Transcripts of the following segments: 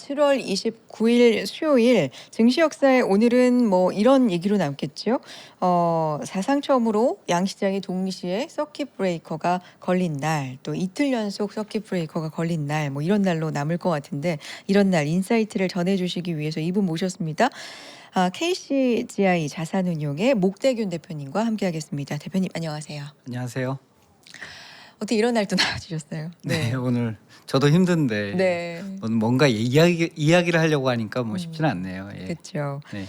7월 29일 수요일 증시 역사에 오늘은 뭐 이런 얘기로 남겠죠. 사상 처음으로 양시장이 동시에 서킷 브레이커가 걸린 날, 또 이틀 연속 서킷 브레이커가 걸린 날, 뭐 이런 날로 남을 것 같은데 이런 날 인사이트를 전해주시기 위해서 이분 모셨습니다. KCGI 자산운용의 목대균 대표님과 함께하겠습니다. 대표님 안녕하세요. 안녕하세요. 어떻게 이런 날 또 나와주셨어요? 네, 오늘 저도 힘든데 네. 뭔가 이야기를 하려고 하니까 뭐 쉽지는 않네요. 예. 그렇죠. 네.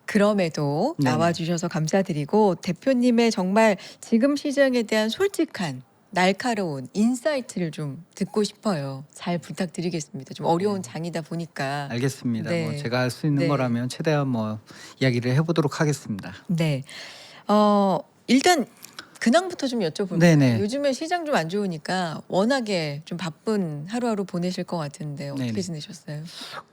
그럼에도 네네. 나와주셔서 감사드리고 대표님의 정말 지금 시장에 대한 솔직한 날카로운 인사이트를 좀 듣고 싶어요. 잘 부탁드리겠습니다. 좀 어려운 장이다 보니까. 알겠습니다. 뭐 네. 제가 할 수 있는 네. 거라면 최대한 뭐 이야기를 해보도록 하겠습니다. 네. 일단 근황부터 좀 여쭤볼게요. 네네. 요즘에 시장 좀 안 좋으니까 워낙에 좀 바쁜 하루하루 보내실 것 같은데 어떻게 네네. 지내셨어요?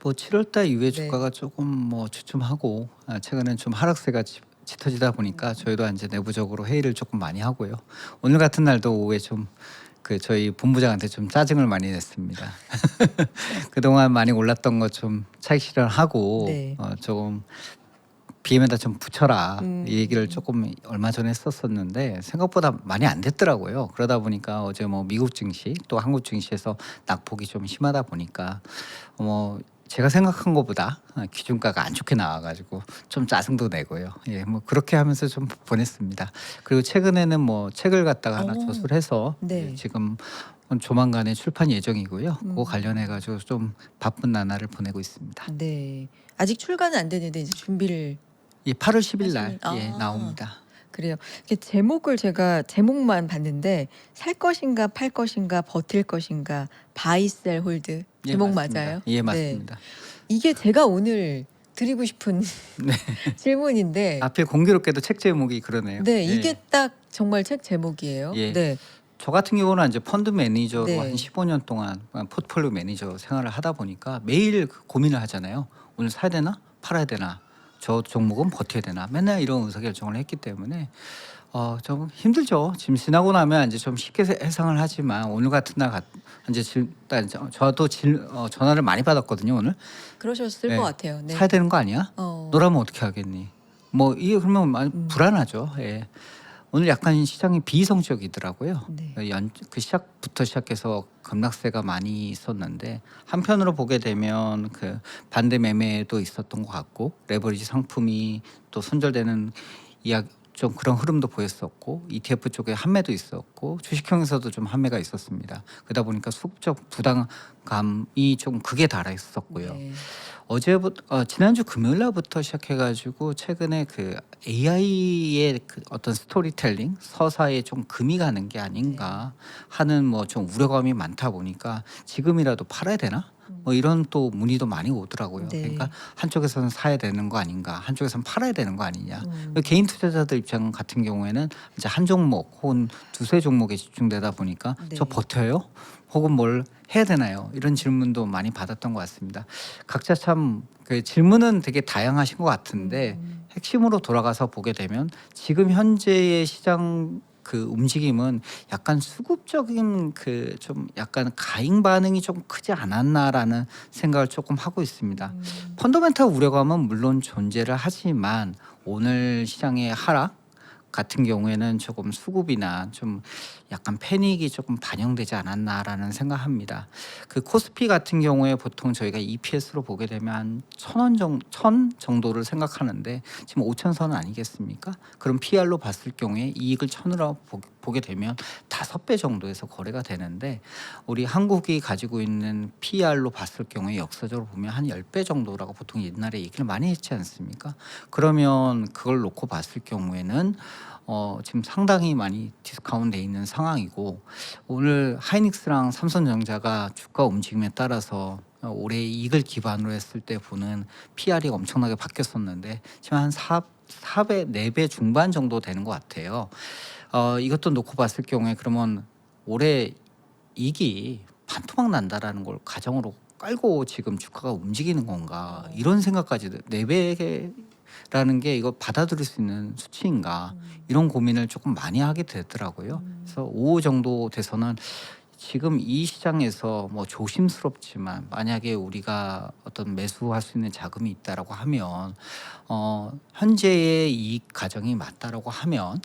뭐 7월달 이후에 네. 주가가 조금 뭐 주춤하고 최근엔 좀 하락세가 짙어지다 보니까 저희도 이제 내부적으로 회의를 조금 많이 하고요. 오늘 같은 날도 오후에 좀 저희 본부장한테 좀 짜증을 많이 냈습니다. 그동안 많이 올랐던 거 좀 차익 실현하고 네. 조금 BM에다 좀 붙여라 이 얘기를 음. 조금 얼마 전에 했었었는데 생각보다 많이 안 됐더라고요. 그러다 보니까 어제 뭐 미국 증시 또 한국 증시에서 낙폭이 좀 심하다 보니까 뭐 제가 생각한 것보다 기준가가 안 좋게 나와가지고 좀 짜증도 내고요. 예, 뭐 그렇게 하면서 좀 보냈습니다. 그리고 최근에는 뭐 책을 갖다가 하나 어. 저술해서 네. 지금 조만간에 출판 예정이고요. 그거 음. 관련해 가지고 좀 바쁜 나날을 보내고 있습니다. 네. 아직 출간은 안 됐는데 이제 준비를 이 8월 10일 날 하시는. 나옵니다. 그래요. 이게 제목을 제가 제목만 봤는데 살 것인가 팔 것인가 버틸 것인가 바이 셀 홀드 예, 제목 맞습니다. 맞아요? 예, 네. 맞습니다. 이게 제가 오늘 드리고 싶은 네. 질문인데 하필 공교롭게도 책 제목이 그러네요. 네, 예. 이게 딱 정말 책 제목이에요. 예. 네. 저 같은 경우는 이제 펀드 매니저로 한 네. 15년 동안 포트폴리오 매니저 생활을 하다 보니까 매일 고민을 하잖아요. 오늘 사야 되나? 팔아야 되나? 저 종목은 버텨야 되나? 맨날 이런 의사결정을 했기 때문에 좀 힘들죠. 지금 지나고 나면 이제 좀 쉽게 해상을 하지만 오늘 같은 날 이제 저도 전화를 많이 받았거든요, 오늘. 그러셨을 네. 것 같아요. 네. 사야 되는 거 아니야? 어. 너라면 어떻게 하겠니? 뭐 이게 그러면 많이 불안하죠. 예. 오늘 약간 시장이 비이성적이더라고요. 네. 시작부터 시작해서 급락세가 많이 있었는데 한편으로 보게 되면 반대 매매도 있었던 것 같고 레버리지 상품이 또 손절되는 좀 그런 흐름도 보였었고 ETF 쪽에 한매도 있었고 주식형에서도 좀 한매가 있었습니다. 그러다 보니까 수급적 부담감이 좀 극에 달했었고요. 네. 지난주 금요일 날부터 시작해가지고 최근에 AI의 어떤 스토리텔링 서사에 좀 금이 가는 게 아닌가 하는 뭐 좀 우려감이 많다 보니까 지금이라도 팔아야 되나? 뭐 이런 또 문의도 많이 오더라고요. 네. 그러니까 한쪽에서는 사야 되는 거 아닌가, 한쪽에서는 팔아야 되는 거 아니냐. 음. 개인 투자자들 입장 같은 경우에는 이제 한 종목 혹은 두세 종목에 집중되다 보니까 네. 저 버텨요? 혹은 뭘 해야 되나요? 이런 질문도 많이 받았던 것 같습니다. 각자 참 질문은 되게 다양하신 것 같은데 핵심으로 돌아가서 보게 되면 지금 현재의 시장 움직임은 약간 수급적인 좀 약간 가잉 반응이 좀 크지 않았나라는 생각을 조금 하고 있습니다. 펀더멘탈 우려감은 물론 존재를 하지만 오늘 시장의 하락 같은 경우에는 조금 수급이나 좀 약간 패닉이 조금 반영되지 않았나라는 생각합니다. 코스피 같은 경우에 보통 저희가 EPS로 보게 되면 한 1,000 정도를 생각하는데 지금 5,000선 아니겠습니까? 그럼 PR로 봤을 경우에 이익을 1,000으로 보게 되면 5배 정도에서 거래가 되는데 우리 한국이 가지고 있는 PR로 봤을 경우에 역사적으로 보면 한 10배 정도라고 보통 옛날에 얘기를 많이 했지 않습니까? 그러면 그걸 놓고 봤을 경우에는 지금 상당히 많이 디스카운트 돼 있는 상황이고 오늘 하이닉스랑 삼성전자가 주가 움직임에 따라서 올해 이익을 기반으로 했을 때 보는 PR이 엄청나게 바뀌었었는데 지금 한 4배, 4배 중반 정도 되는 것 같아요. 이것도 놓고 봤을 경우에 그러면 올해 이익이 반토막 난다라는 걸 가정으로 깔고 지금 주가가 움직이는 건가 이런 생각까지 4배라는 게 이거 받아들일 수 있는 수치인가 이런 고민을 조금 많이 하게 되더라고요. 그래서 오후 정도 돼서는 지금 이 시장에서 뭐 조심스럽지만 만약에 우리가 어떤 매수할 수 있는 자금이 있다라고 하면 현재의 이익 가정이 맞다라고 하면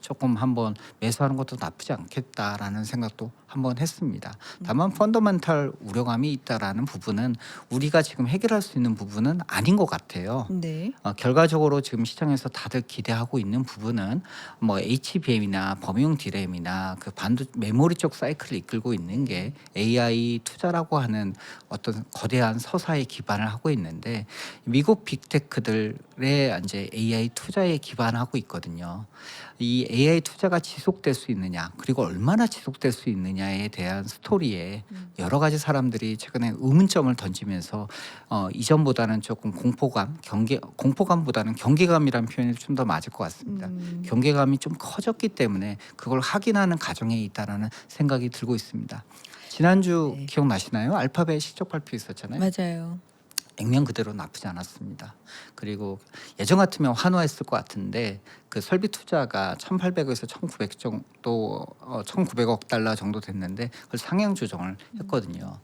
조금 한번 매수하는 것도 나쁘지 않겠다라는 생각도 한번 했습니다. 다만 펀더멘탈 우려감이 있다라는 부분은 우리가 지금 해결할 수 있는 부분은 아닌 것 같아요. 네. 결과적으로 지금 시장에서 다들 기대하고 있는 부분은 뭐 HBM이나 범용 디램이나 그 메모리 쪽 사이클을 이끌고 있는 게 AI 투자라고 하는 어떤 거대한 서사에 기반을 하고 있는데 미국 빅테크들의 이제 AI 투자에 기반하고 있거든요. 이 AI 투자가 지속될 수 있느냐 그리고 얼마나 지속될 수 있느냐에 대한 스토리에 여러 가지 사람들이 최근에 의문점을 던지면서 이전보다는 조금 공포감보다는 경계감이라는 표현이 좀 더 맞을 것 같습니다. 경계감이 좀 커졌기 때문에 그걸 확인하는 과정에 있다라는 생각이 들고 있습니다. 지난주 네. 기억나시나요? 알파벳 실적 발표 있었잖아요. 맞아요. 액면 그대로 나쁘지 않았습니다. 그리고 예전 같으면 환호했을 것 같은데 그 설비 투자가 1,800에서 1,900 정도 1,900억 달러 정도 됐는데 그걸 상향 조정을 했거든요.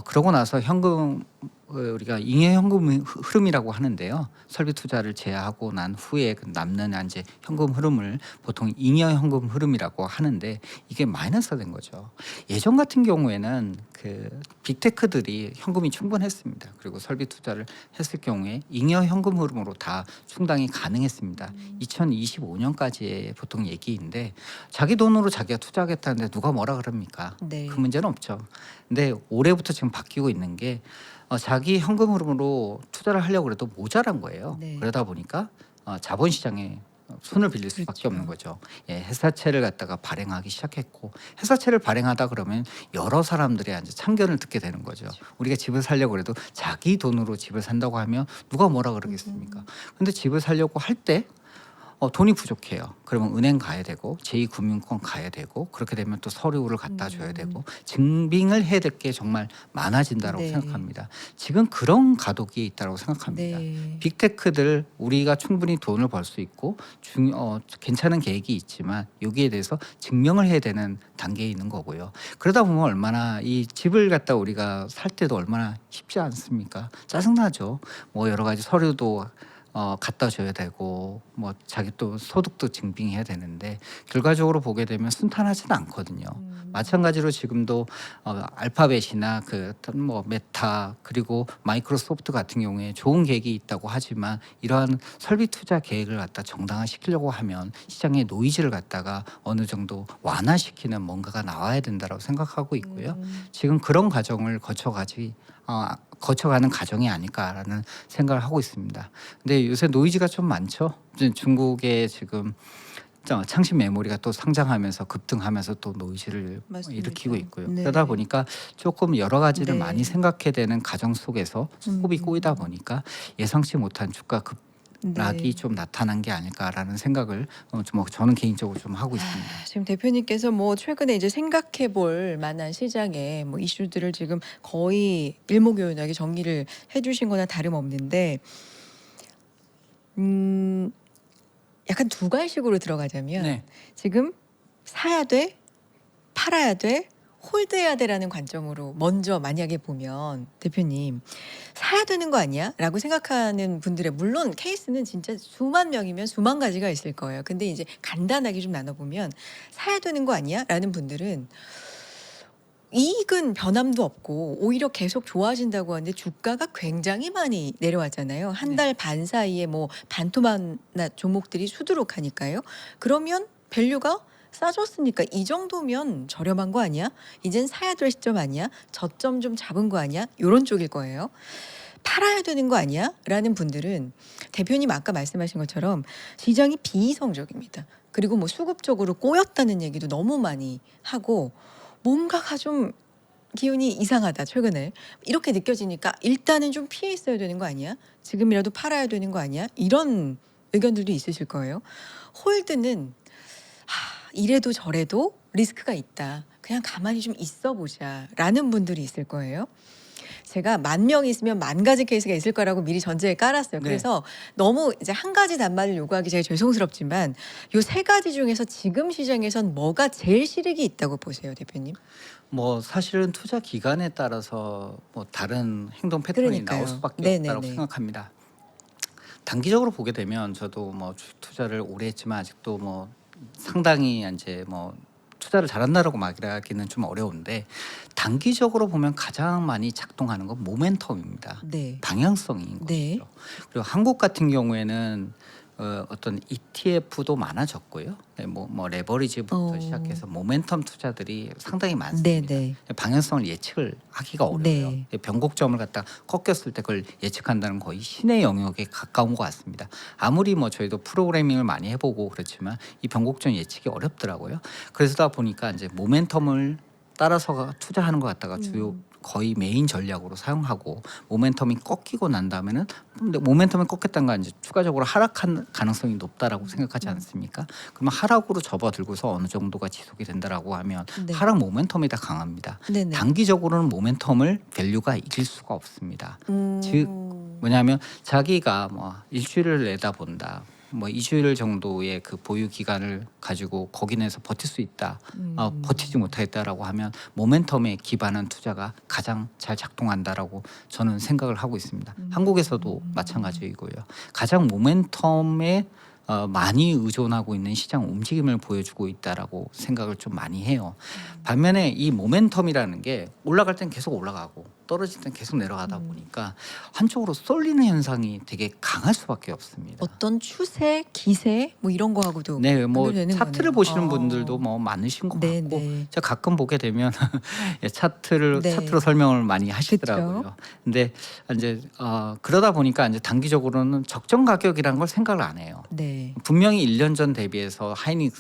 그러고 나서 현금 우리가 잉여 현금 흐름이라고 하는데요. 설비 투자를 제외하고 난 후에 그 남는 이제 현금 흐름을 보통 잉여 현금 흐름이라고 하는데 이게 마이너스가 된 거죠. 예전 같은 경우에는 그 빅테크들이 현금이 충분했습니다. 그리고 설비 투자를 했을 경우에 잉여 현금 흐름으로 다 충당이 가능했습니다. 2025년까지의 보통 얘기인데 자기 돈으로 자기가 투자하겠다는데 누가 뭐라 그럽니까? 네. 그 문제는 없죠. 근데 올해부터 지금 바뀌고 있는 게 자기 현금 흐름으로 투자를 하려고 해도 모자란 거예요. 네. 그러다 보니까 자본시장에 손을 빌릴 수밖에 그렇죠. 없는 거죠. 회사채를 갖다가 발행하기 시작했고 회사채를 발행하다 그러면 여러 사람들의 이제 참견을 듣게 되는 거죠. 우리가 집을 살려고 해도 자기 돈으로 집을 산다고 하면 누가 뭐라 그러겠습니까? 근데 집을 살려고 할 때 돈이 부족해요. 그러면 은행 가야 되고 제2금융권 가야 되고 그렇게 되면 또 서류를 갖다 줘야 되고 증빙을 해야 될 게 정말 많아진다고 네. 생각합니다. 지금 그런 가독이 있다고 생각합니다. 네. 빅테크들 우리가 충분히 돈을 벌 수 있고 괜찮은 계획이 있지만 여기에 대해서 증명을 해야 되는 단계에 있는 거고요. 그러다 보면 얼마나 이 집을 갖다 우리가 살 때도 얼마나 쉽지 않습니까? 짜증나죠. 뭐 여러 가지 서류도 갖다 줘야 되고 뭐 자기 또 소득도 증빙해야 되는데 결과적으로 보게 되면 순탄하지는 않거든요. 마찬가지로 지금도 알파벳이나 그 뭐 메타 그리고 마이크로소프트 같은 경우에 좋은 계획이 있다고 하지만 이러한 설비 투자 계획을 갖다 정당화시키려고 하면 시장의 노이즈를 갖다가 어느 정도 완화시키는 뭔가가 나와야 된다고 생각하고 있고요. 지금 그런 과정을 거쳐가는 과정이 아닐까라는 생각을 하고 있습니다. 근데 요새 노이즈가 좀 많죠. 이제 중국에 지금 창신 메모리가 또 상장하면서 급등하면서 또 노이즈를 맞습니다. 일으키고 있고요. 네. 그러다 보니까 조금 여러 가지를 네. 많이 생각해야 되는 과정 속에서 수급이 꼬이다 보니까 예상치 못한 주가 급락이 네. 좀 나타난 게 아닐까라는 생각을 저는 개인적으로 좀 하고 있습니다. 지금 대표님께서 뭐 최근에 이제 생각해 볼 만한 시장의 뭐 이슈들을 지금 거의 일목요연하게 정리를 해 주신 거나 다름없는데 약간 두 가지식으로 들어가자면 네. 지금 사야 돼, 팔아야 돼, 홀드해야 돼라는 관점으로 먼저 만약에 보면 대표님 사야 되는 거 아니야? 라고 생각하는 분들의 물론 케이스는 진짜 수만 명이면 수만 가지가 있을 거예요. 근데 이제 간단하게 좀 나눠보면 사야 되는 거 아니야? 라는 분들은 이익은 변함도 없고 오히려 계속 좋아진다고 하는데 주가가 굉장히 많이 내려왔잖아요. 한 달 반 사이에 뭐 반토막 종목들이 수두룩하니까요. 그러면 밸류가 싸졌으니까 이 정도면 저렴한 거 아니야? 이젠 사야 될 시점 아니야? 저점 좀 잡은 거 아니야? 이런 쪽일 거예요. 팔아야 되는 거 아니야? 라는 분들은 대표님 아까 말씀하신 것처럼 시장이 비이성적입니다. 그리고 뭐 수급적으로 꼬였다는 얘기도 너무 많이 하고 뭔가가 좀 기운이 이상하다 최근에 이렇게 느껴지니까 일단은 좀 피해 있어야 되는 거 아니야? 지금이라도 팔아야 되는 거 아니야? 이런 의견들도 있으실 거예요. 홀드는 이래도 저래도 리스크가 있다. 그냥 가만히 좀 있어 보자 라는 분들이 있을 거예요. 자체가 10,000명이 있으면 10,000가지 케이스가 있을 거라고 미리 전제에 깔았어요. 네. 그래서 너무 이제 한 가지 단말을 요구하기 제가 죄송스럽지만 요 세 가지 중에서 지금 시장에선 뭐가 제일 실익이 있다고 보세요, 대표님? 뭐 사실은 투자 기간에 따라서 뭐 다른 행동 패턴이 그러니까요. 나올 수밖에 없다고 네네네. 생각합니다. 단기적으로 보게 되면 저도 뭐 투자를 오래 했지만 아직도 뭐 상당히 이제 뭐 투자를 잘한다라고 말하기는 좀 어려운데, 단기적으로 보면 가장 많이 작동하는 건 모멘텀입니다. 네. 방향성인 네. 것이죠. 그리고 한국 같은 경우에는 어떤 ETF도 많아졌고요. 네, 뭐 레버리지부터 어. 시작해서 모멘텀 투자들이 상당히 많습니다. 네네. 방향성을 예측을 하기가 어려워요. 네. 변곡점을 갖다 꺾였을 때 그걸 예측한다는 거의 신의 영역에 가까운 것 같습니다. 아무리 뭐 저희도 프로그래밍을 많이 해보고 그렇지만 이 변곡점 예측이 어렵더라고요. 그러다 보니까 이제 모멘텀을 따라서 투자하는 것 같다가 주요 거의 메인 전략으로 사용하고, 모멘텀이 꺾이고 난 다음에는, 근데 모멘텀이 꺾였다는 건 이제 추가적으로 하락한 가능성이 높다라고 생각하지 않습니까? 그러면 하락으로 접어들고서 어느 정도가 지속이 된다라고 하면 네. 하락 모멘텀이 다 강합니다. 네네. 단기적으로는 모멘텀을 밸류가 이길 수가 없습니다. 즉 뭐냐면 자기가 뭐 일주일을 내다본다, 뭐 2주일 정도의 그 보유 기간을 가지고 거기 내에서 버틸 수 있다, 버티지 못하겠다라고 하면 모멘텀에 기반한 투자가 가장 잘 작동한다라고 저는 생각을 하고 있습니다. 한국에서도 마찬가지이고요. 가장 모멘텀에 많이 의존하고 있는 시장 움직임을 보여주고 있다라고 생각을 좀 많이 해요. 반면에 이 모멘텀이라는 게 올라갈 땐 계속 올라가고 떨어질 땐 계속 내려가다 보니까 한쪽으로 쏠리는 현상이 되게 강할 수밖에 없습니다. 어떤 추세, 기세 뭐 이런 거하고도 네, 뭐 연결되는 차트를 거네요. 보시는 분들도 뭐 많으신 것 네, 같고, 네. 제가 가끔 보게 되면 예, 차트로 네. 설명을 많이 하시더라고요. 그쵸. 근데 이제 그러다 보니까 이제 단기적으로는 적정 가격이라는 걸 생각을 안 해요. 네. 분명히 1년 전 대비해서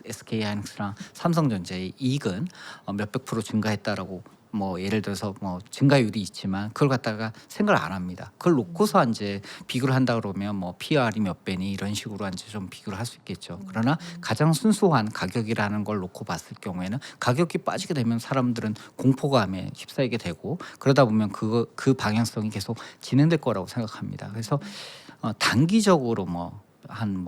SK 하이닉스랑 삼성전자의 이익은 몇백 프로 증가했다라고 뭐 예를 들어서 뭐 증가율이 있지만 그걸 갖다가 생각을 안 합니다. 그걸 놓고서 이제 비교를 한다 그러면 뭐 PR이 몇 배니 이런 식으로 이제 좀 비교를 할 수 있겠죠. 그러나 가장 순수한 가격이라는 걸 놓고 봤을 경우에는 가격이 빠지게 되면 사람들은 공포감에 휩싸이게 되고, 그러다 보면 그 방향성이 계속 진행될 거라고 생각합니다. 그래서 단기적으로 뭐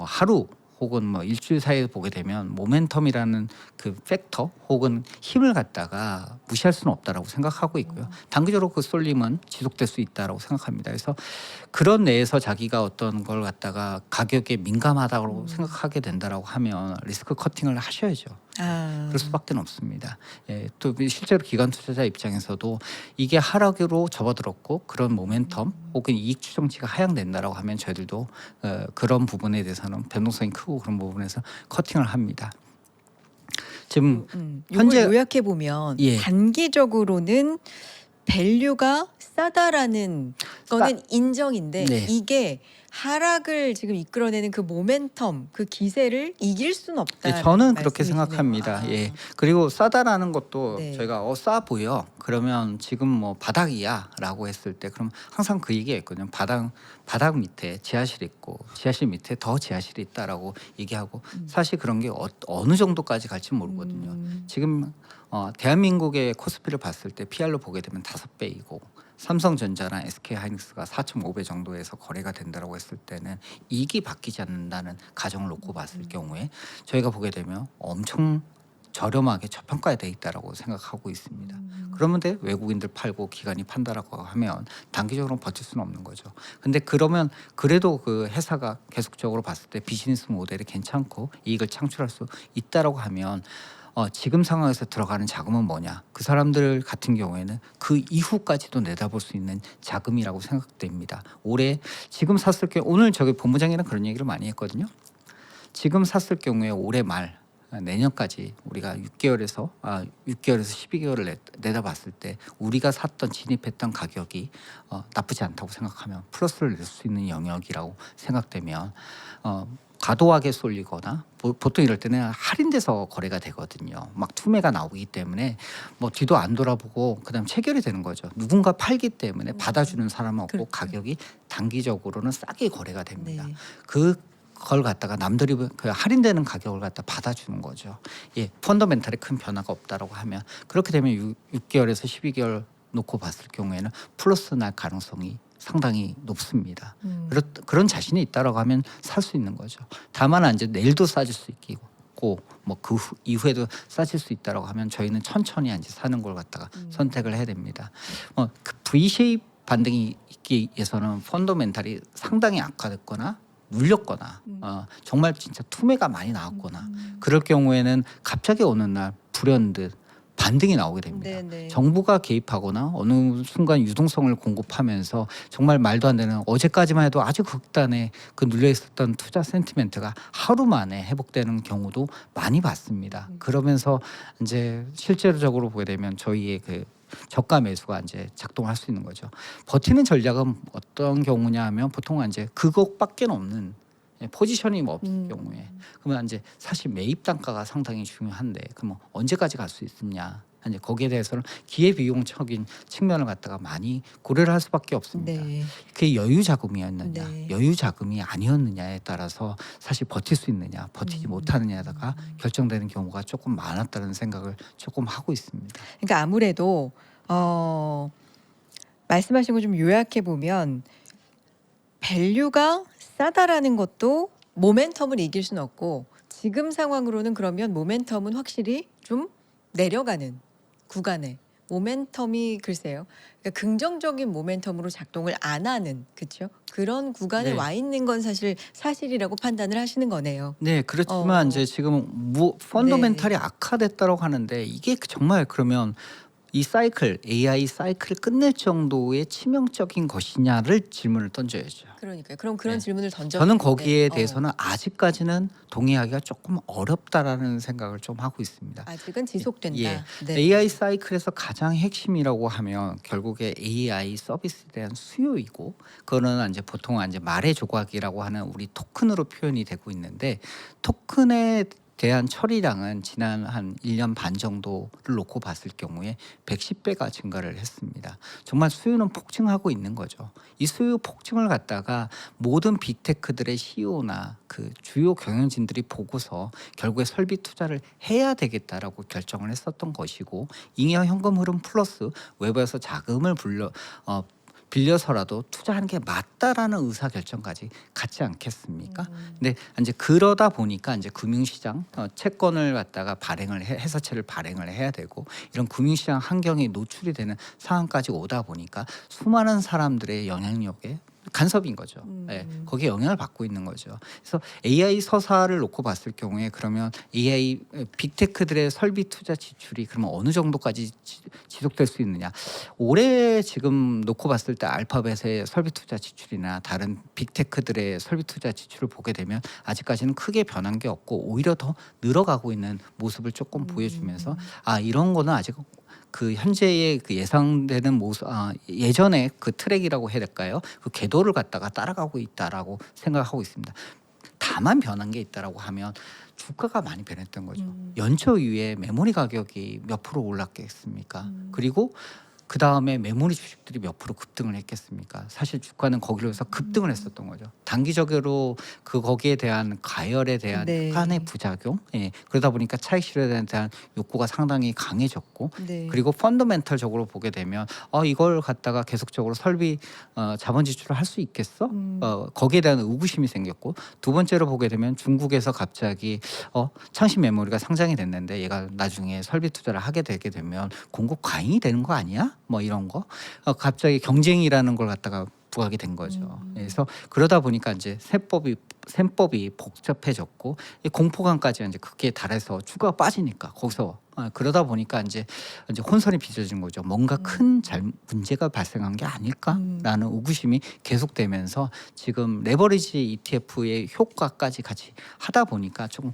하루 혹은 뭐 일주일 사이에 보게 되면 모멘텀이라는 그 팩터 혹은 힘을 갖다가 무시할 수는 없다라고 생각하고 있고요. 단기적으로 그 쏠림은 지속될 수 있다라고 생각합니다. 그래서 그런 내에서 자기가 어떤 걸 갖다가 가격에 민감하다고 생각하게 된다라고 하면 리스크 커팅을 하셔야죠. 그럴 수밖에 없습니다. 예, 또 실제로 기관 투자자 입장에서도 이게 하락으로 접어들었고 그런 모멘텀 혹은 이익 추정치가 하향된다라고 하면 저희들도 그런 부분에 대해서는 변동성이 크고 그런 부분에서 커팅을 합니다. 지금 현재 현재 요약해 보면 예. 단기적으로는 밸류가 싸다라는 거는 인정인데 네. 이게 하락을 지금 이끌어내는 그 모멘텀, 그 기세를 이길 수는 없다. 예, 저는 그렇게 생각합니다. 예. 그리고 싸다라는 것도 네. 저희가 싸 보여 그러면 지금 뭐 바닥이야라고 했을 때 그럼 항상 그 얘기가 있거든요. 바닥 밑에 지하실이 있고 지하실 밑에 더 지하실이 있다라고 얘기하고, 사실 그런 게 어느 정도까지 갈지 모르거든요. 지금 대한민국의 코스피를 봤을 때 PR로 보게 되면 5배이고 삼성전자랑 SK 하이닉스가 4.5배 정도에서 거래가 된다고 했을 때는 이익이 바뀌지 않는다는 가정을 놓고 봤을 경우에 저희가 보게 되면 엄청 저렴하게 저평가에 돼 있다라고 생각하고 있습니다. 그러는데 외국인들 팔고 기관이 판다라고 하면 단기적으로 버틸 수는 없는 거죠. 근데 그러면 그래도 그 회사가 계속적으로 봤을 때 비즈니스 모델이 괜찮고 이익을 창출할 수 있다라고 하면 지금 상황에서 들어가는 자금은 뭐냐? 그 사람들 같은 경우에는 그 이후까지도 내다볼 수 있는 자금이라고 생각됩니다. 올해 지금 샀을 경우, 오늘 저기 본부장이랑 그런 얘기를 많이 했거든요. 지금 샀을 경우에 올해 말 내년까지 우리가 6개월에서 12개월을 내다봤을 때 우리가 샀던 진입했던 가격이 나쁘지 않다고 생각하면 플러스를 낼 수 있는 영역이라고 생각되면 과도하게 쏠리거나 보통 이럴 때는 할인돼서 거래가 되거든요. 막 투매가 나오기 때문에 뭐 뒤도 안 돌아보고 그다음 체결이 되는 거죠. 누군가 팔기 때문에 받아주는 사람은 없고 그렇죠. 가격이 단기적으로는 싸게 거래가 됩니다. 네. 그걸 갖다가 남들이 그 할인되는 가격을 갖다 받아주는 거죠. 예, 펀더멘탈에 큰 변화가 없다라고 하면 그렇게 되면 6개월에서 12개월 놓고 봤을 경우에는 플러스 날 가능성이 상당히 높습니다. 음. 그런 자신이 있다라고 하면 살 수 있는 거죠. 다만 이제 내일도 싸질 수 있고 뭐 그 이후에도 싸질 수 있다라고 하면 저희는 천천히 이제 사는 걸 갖다가 선택을 해야 됩니다. 그 V-shape 반등이 있기 위해서는 펀더멘탈이 상당히 악화됐거나 눌렸거나 정말 진짜 투매가 많이 나왔거나 그럴 경우에는 갑자기 어느 날 불현듯 반등이 나오게 됩니다. 네네. 정부가 개입하거나 어느 순간 유동성을 공급하면서 정말 말도 안 되는 어제까지만 해도 아주 극단의 그 눌려 있었던 투자 센티멘트가 하루 만에 회복되는 경우도 많이 봤습니다. 그러면서 이제 실제적으로 보게 되면 저희의 그 저가 매수가 이제 작동할 수 있는 거죠. 버티는 전략은 어떤 경우냐 하면 보통 이제 그것밖에 없는 포지션이 뭐 없을 경우에 그러면 이제 사실 매입 단가가 상당히 중요한데 그럼 언제까지 갈 수 있느냐 이제 거기에 대해서는 기회비용적인 측면을 갖다가 많이 고려를 할 수밖에 없습니다. 네. 그게 여유 자금이었느냐 네. 여유 자금이 아니었느냐에 따라서 사실 버틸 수 있느냐 버티지 못하느냐다가 결정되는 경우가 조금 많았다는 생각을 조금 하고 있습니다. 그러니까 아무래도 말씀하신 거 좀 요약해 보면 밸류가 싸다라는 것도 모멘텀을 이길 수는 없고 지금 상황으로는 그러면 모멘텀은 확실히 좀 내려가는 구간에 모멘텀이 글쎄요. 그러니까 긍정적인 모멘텀으로 작동을 안 하는 그렇죠? 그런 구간에 네. 와 있는 건 사실이라고 판단을 하시는 거네요. 네, 그렇지만 이제 지금 펀더멘탈이 악화됐다고 하는데 이게 정말 그러면 이 사이클 AI 사이클을 끝낼 정도의 치명적인 것이냐를 질문을 던져야죠. 그러니까요. 그럼 그런 네. 질문을 던져. 저는 거기에 대해서는 아직까지는 동의하기가 조금 어렵다라는 생각을 좀 하고 있습니다. 아직은 지속된다. 예. 네. AI 사이클에서 가장 핵심이라고 하면 결국에 AI 서비스에 대한 수요이고 그거는 이제 보통 이제 말의 조각이라고 하는 우리 토큰으로 표현이 되고 있는데 토큰에 대한 처리량은 지난 한 1년 반 정도를 놓고 봤을 경우에 110배가 증가를 했습니다. 정말 수요는 폭증하고 있는 거죠. 이 수요 폭증을 갖다가 모든 빅테크들의 CEO나 그 주요 경영진들이 보고서 결국에 설비 투자를 해야 되겠다라고 결정을 했었던 것이고 잉여 현금 흐름 플러스 외부에서 자금을 빌려서라도 투자하는 게 맞다라는 의사 결정까지 갖지 않겠습니까? 근데 이제 그러다 보니까 이제 금융시장 채권을 갖다가 회사채를 발행을 해야 되고 이런 금융시장 환경에 노출이 되는 상황까지 오다 보니까 수많은 사람들의 영향력에 간섭인 거죠. 예, 거기에 영향을 받고 있는 거죠. 그래서 AI 서사를 놓고 봤을 경우에 그러면 AI 빅테크들의 설비 투자 지출이 그러면 어느 정도까지 지속될 수 있느냐? 올해 지금 놓고 봤을 때 알파벳의 설비 투자 지출이나 다른 빅테크들의 설비 투자 지출을 보게 되면 아직까지는 크게 변한 게 없고 오히려 더 늘어가고 있는 모습을 조금 보여주면서 이런 거는 아직 그 현재의 그 예상되는 모습, 예전에 그 트랙이라고 해야 될까요? 그 궤도를 갖다가 따라가고 있다라고 생각하고 있습니다. 다만 변한 게 있다라고 하면 주가가 많이 변했던 거죠. 연초 이후에 메모리 가격이 몇 프로 올랐겠습니까? 그리고 그 다음에 메모리 주식들이 몇 프로 급등을 했겠습니까? 사실 주가는 거기로 해서 급등을 했었던 거죠. 단기적으로 거기에 대한 가열에 대한 네. 약간의 부작용, 그러다 보니까 차익 실현에 대한 욕구가 상당히 강해졌고, 네. 그리고 펀더멘털적으로 보게 되면 이걸 갖다가 계속적으로 설비 자본 지출을 할 수 있겠어? 거기에 대한 의구심이 생겼고, 두 번째로 보게 되면 중국에서 갑자기 창신 메모리가 상장이 됐는데 얘가 나중에 설비 투자를 하게 되게 되면 공급 과잉이 되는 거 아니야? 뭐 이런 거 갑자기 경쟁이라는 걸 갖다가 부각이 된 거죠. 그래서 그러다 보니까 이제 셈법이 복잡해졌고 이 공포감까지 이제 그게 달해서 주가가 빠지니까 거기서 그러다 보니까 이제 혼선이 빚어진 거죠. 뭔가 큰 문제가 발생한 게 아닐까라는 의구심이 계속되면서 지금 레버리지 ETF의 효과까지 같이 하다 보니까 조금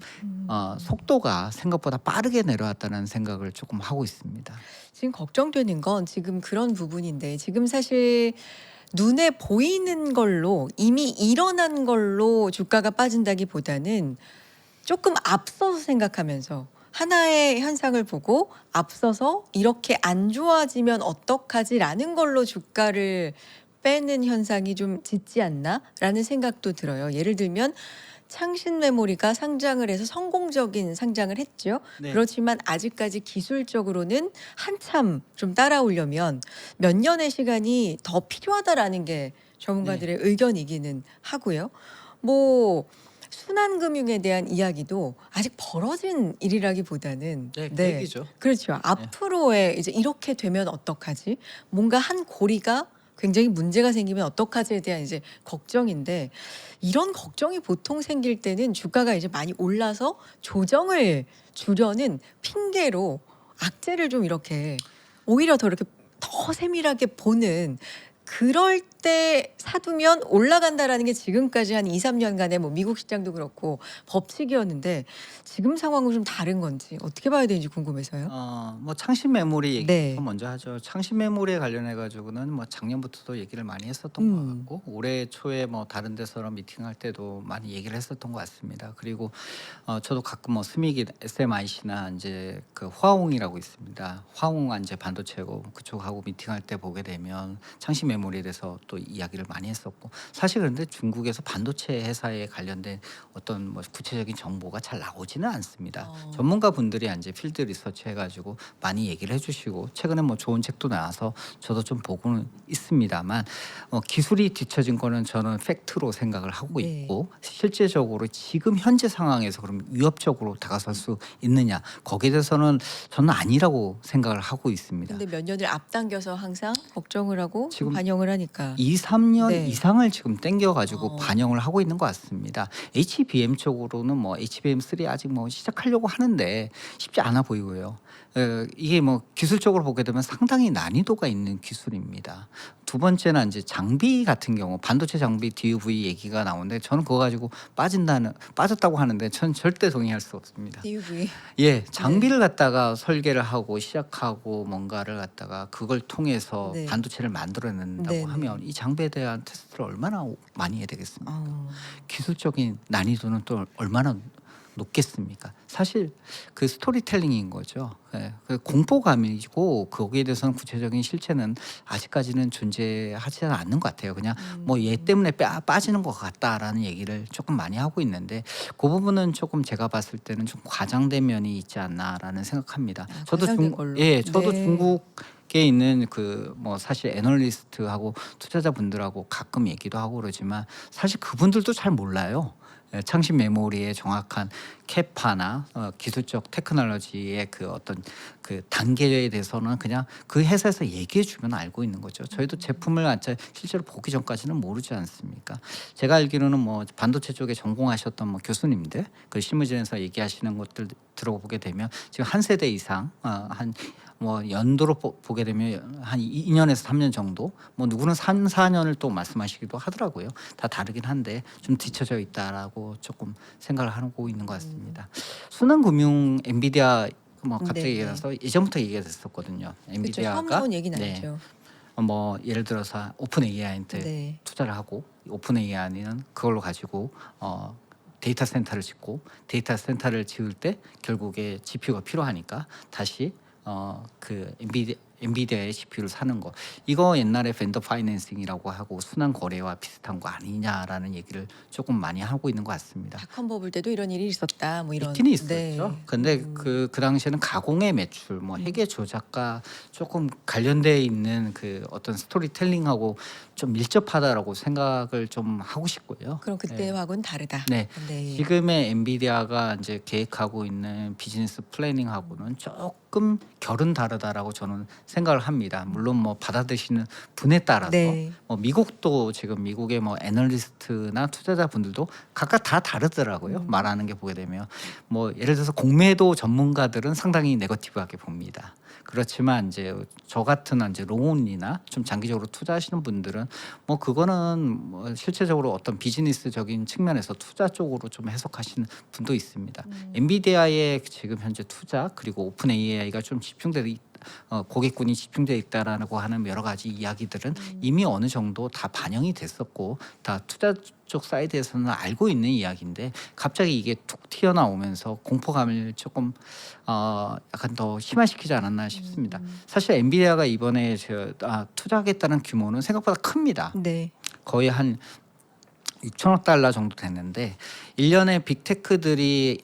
속도가 생각보다 빠르게 내려왔다는 생각을 조금 하고 있습니다. 지금 걱정되는 건 지금 그런 부분인데 지금 사실 눈에 보이는 걸로 이미 일어난 걸로 주가가 빠진다기보다는 조금 앞서서 생각하면서 하나의 현상을 보고 앞서서 이렇게 안 좋아지면 어떡하지라는 걸로 주가를 빼는 현상이 좀 짙지 않나라는 생각도 들어요. 예를 들면 창신 메모리가 상장을 해서 성공적인 상장을 했죠. 네. 그렇지만 아직까지 기술적으로는 한참 좀 따라오려면 몇 년의 시간이 더 필요하다라는 게 전문가들의 의견이기는 하고요. 뭐 순환금융에 대한 이야기도 아직 벌어진 일이라기보다는 네, 그 얘기죠. 그렇죠. 앞으로의 이제 이렇게 되면 어떡하지? 뭔가 한 고리가 굉장히 문제가 생기면 어떡하지에 대한 이제 걱정인데 이런 걱정이 보통 생길 때는 주가가 이제 많이 올라서 조정을 주려는 핑계로 악재를 좀 이렇게 오히려 더 이렇게 더 세밀하게 보는 그럴 때 사두면 올라간다라는 게 지금까지 한 2-3년간의 뭐 미국 시장도 그렇고 법칙이었는데 지금 상황은 좀 다른 건지 어떻게 봐야 되는지 궁금해서요. 뭐 창신 메모리 얘기부터 네. 먼저 하죠. 창신 메모리에 관련해 가지고는 뭐 작년부터도 얘기를 많이 했었던 것 같고 올해 초에 뭐 다른 데서랑 미팅할 때도 많이 얘기를 했었던 것 같습니다. 그리고 저도 가끔 뭐 스미기 SMIC나 이제 그 화홍이라고 있습니다. 화홍 이제 반도체고 그쪽하고 미팅할 때 보게 되면 창신 메모리에 대해서 또 이야기를 많이 했었고 사실 그런데 중국에서 반도체 회사에 관련된 어떤 뭐 구체적인 정보가 잘 나오지는 않습니다. 전문가 분들이 이제 필드 리서치 해가지고 많이 얘기를 해주시고 최근에 뭐 좋은 책도 나와서 저도 좀 보고는 있습니다만 기술이 뒤처진 거는 저는 팩트로 생각을 하고 네. 있고 실제적으로 지금 현재 상황에서 그럼 위협적으로 다가설 수 있느냐 거기에 대해서는 저는 아니라고 생각을 하고 있습니다. 근데 몇 년을 앞당겨서 항상 걱정을 하고 지금 반영을 하니까 2-3년 네. 이상을 지금 땡겨 가지고 어. 반영을 하고 있는 것 같습니다. HBM 쪽으로는 뭐 HBM3 아직 뭐 시작하려고 하는데 쉽지 않아 보이고요. 이게 뭐 기술적으로 보게 되면 상당히 난이도가 있는 기술입니다. 두 번째는 이제 장비 같은 경우 반도체 장비 DUV 얘기가 나오는데 저는 그거 가지고 빠졌다고 하는데 저는 절대 동의할 수 없습니다. DUV 예, 장비를 갖다가 설계를 하고 시작하고 뭔가를 갖다가 그걸 통해서 네. 반도체를 만들어낸다고 네네. 하면 이 장비에 대한 테스트를 얼마나 많이 해야 되겠습니까? 어. 기술적인 난이도는 또 얼마나 높겠습니까? 사실 그 스토리텔링인 거죠. 예, 그 공포감이고 거기에 대해서는 구체적인 실체는 아직까지는 존재하지 않는 것 같아요. 그냥 뭐 얘 때문에 빠지는 것 같다라는 얘기를 조금 많이 하고 있는데 그 부분은 조금 제가 봤을 때는 좀 과장된 면이 있지 않나라는 생각합니다. 과장된 걸로. 저도 네. 중국에 있는 그 뭐 사실 애널리스트하고 투자자분들하고 가끔 얘기도 하고 그러지만 사실 그분들도 잘 몰라요. 창신 메모리의 정확한 캐파나 기술적 테크놀로지의 그 어떤 그 단계에 대해서는 그냥 그 회사에서 얘기해 주면 알고 있는 거죠. 저희도 제품을 실제로 보기 전까지는 모르지 않습니까? 제가 알기로는 뭐 반도체 쪽에 전공하셨던 뭐 교수님들 그 실무진에서 얘기하시는 것들 들어보게 되면 지금 한 세대 이상 한 뭐 연도로 보게 되면 한 2년에서 3년 정도 뭐 누구는 3-4년을 또 말씀하시기도 하더라고요. 다 다르긴 한데 좀 뒤쳐져 있다라고 조금 생각을 하고 있는 것 같습니다. 순환금융 엔비디아 뭐 갑자기 네네. 얘기해서 예전부터 얘기가 됐었거든요. 그렇죠. 처음 엔비디아가 나온 얘기는 네, 아니죠. 뭐 예를 들어서 오픈 AI한테 네. 투자를 하고 오픈 AI는 그걸로 가지고 데이터 센터를 짓고 데이터 센터를 지을 때 결국에 GPU가 필요하니까 다시 그 엔비디아의 GPU를 사는 거 이거 옛날에 벤더 파이낸싱이라고 하고 순환 거래와 비슷한 거 아니냐라는 얘기를 조금 많이 하고 있는 것 같습니다. 닷컴 버블 때도 이런 일이 있었다. 뭐 이런. 있긴 있었죠. 네. 근데 그 당시에는 가공의 매출, 뭐 회계 조작과 조금 관련돼 있는 그 어떤 스토리텔링하고 좀 밀접하다라고 생각을 좀 하고 싶고요. 그럼 그때하고는 다르다. 네. 네. 지금의 엔비디아가 이제 계획하고 있는 비즈니스 플래닝하고는 조금 결은 다르다라고 저는 생각을 합니다. 물론 뭐 받아들이시는 분에 따라서 네. 뭐 미국도 지금 미국의 뭐 애널리스트나 투자자분들도 각각 다 다르더라고요. 말하는 게 보게 되면 뭐 예를 들어서 공매도 전문가들은 상당히 네거티브하게 봅니다. 그렇지만 이제 저 같은 이제 롱온이나 좀 장기적으로 투자하시는 분들은 뭐 그거는 뭐 실체적으로 어떤 비즈니스적인 측면에서 투자 쪽으로 좀 해석하시는 분도 있습니다. 엔비디아의 지금 현재 투자 그리고 오픈 AI가 좀 고객군이 집중되어 있다라고 하는 여러 가지 이야기들은 이미 어느 정도 다 반영이 됐었고 다 투자 쪽 사이드에서는 알고 있는 이야기인데 갑자기 이게 툭 튀어나오면서 공포감을 조금 약간 더 심화시키지 않았나 싶습니다. 사실 엔비디아가 이번에 투자하겠다는 규모는 생각보다 큽니다. 네. 거의 한 6천억 달러 정도 됐는데 1년에 빅테크들이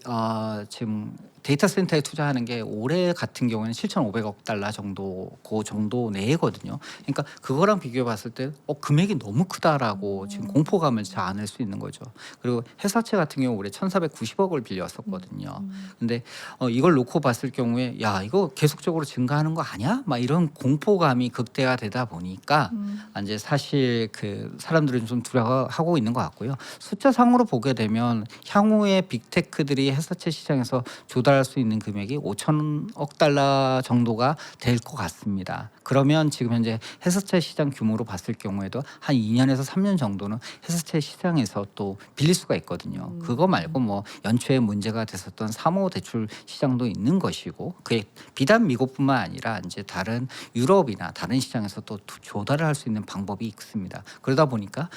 지금 데이터 센터에 투자하는 게 올해 같은 경우에는 7,500억 달러 정도 그 정도 내거든요. 그러니까 그거랑 비교해 봤을 때 금액이 너무 크다라고 지금 공포감을 잘 안을 수 있는 거죠. 그리고 회사채 같은 경우 올해 1,490억을 빌렸었거든요. 근데 이걸 놓고 봤을 경우에 야 이거 계속적으로 증가하는 거 아니야? 막 이런 공포감이 극대화되다 보니까 이제 사실 그 사람들은 좀 두려워하고 있는 것 같고요. 숫자상으로 보게 되면 향후에 빅테크들이 회사채 시장에서 조달할 수 있는 금액이 5천억 달러 정도가 될 것 같습니다. 그러면 지금 현재 회사채 시장 규모로 봤을 경우에도 한 2년에서 3년 정도는 회사채 시장에서 또 빌릴 수가 있거든요. 그거 말고 뭐 연초에 문제가 됐었던 사모대출 시장도 있는 것이고 그게 비단 미국뿐만 아니라 이제 다른 유럽이나 다른 시장에서 또 조달을 할 수 있는 방법이 있습니다. 그러다 보니까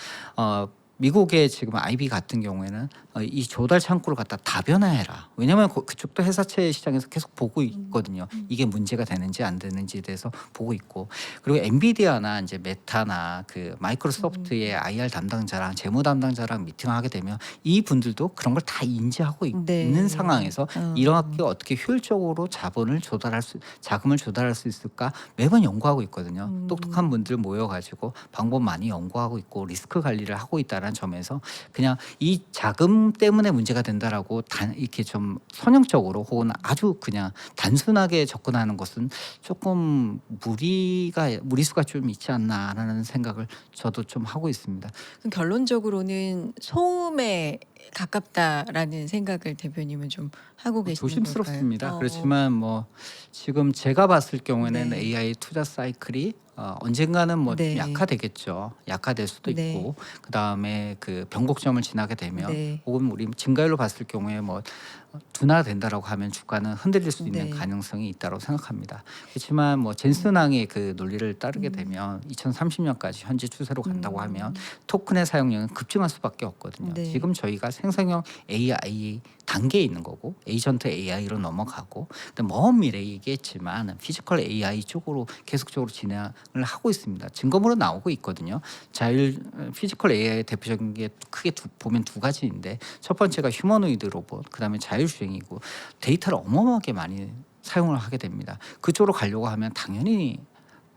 미국의 지금 IB 같은 경우에는 이 조달 창구를 갖다 다변화해라. 왜냐하면 그쪽도 회사채 시장에서 계속 보고 있거든요. 이게 문제가 되는지 안 되는지에 대해서 보고 있고 그리고 엔비디아나 이제 메타나 그 마이크로소프트의 IR 담당자랑 재무 담당자랑 미팅하게 되면 이 분들도 그런 걸 다 인지하고 네. 있는 상황에서 이렇게 어떻게 효율적으로 자금을 조달할 수 있을까 매번 연구하고 있거든요. 똑똑한 분들 모여가지고 방법 많이 연구하고 있고 리스크 관리를 하고 있다는 점에서 그냥 이 자금 때문에 문제가 된다라고 이렇게 좀 선형적으로 혹은 아주 그냥 단순하게 접근하는 것은 조금 무리수가 좀 있지 않나라는 생각을 저도 좀 하고 있습니다. 그럼 결론적으로는 소음에 가깝다라는 생각을 대표님은 좀 하고 계시는 조심스럽습니다. 걸까요? 그렇지만 뭐 지금 제가 봤을 경우에는 네. AI 투자 사이클이 언젠가는 뭐 네. 약화되겠죠. 약화될 수도 네. 있고 그다음에 그 변곡점을 지나게 되면 네. 혹은 우리 증가율로 봤을 경우에 뭐 둔화된다라고 하면 주가는 흔들릴 수 있는 네. 가능성이 있다고 생각합니다. 그렇지만 뭐 젠슨왕의 그 논리를 따르게 되면 2030년까지 현재 추세로 간다고 하면 토큰의 사용량은 급증할 수밖에 없거든요. 네. 지금 저희가 생성형 AI 단계에 있는 거고 에이전트 AI로 넘어가고 근데 먼 미래이겠지만 피지컬 AI 쪽으로 계속적으로 진행을 하고 있습니다. 증거물로 나오고 있거든요. 피지컬 AI의 대표적인 게 크게 보면 두 가지인데 첫 번째가 휴머노이드 로봇, 그다음에 자율주행이고 데이터를 어마어마하게 많이 사용을 하게 됩니다. 그쪽으로 가려고 하면 당연히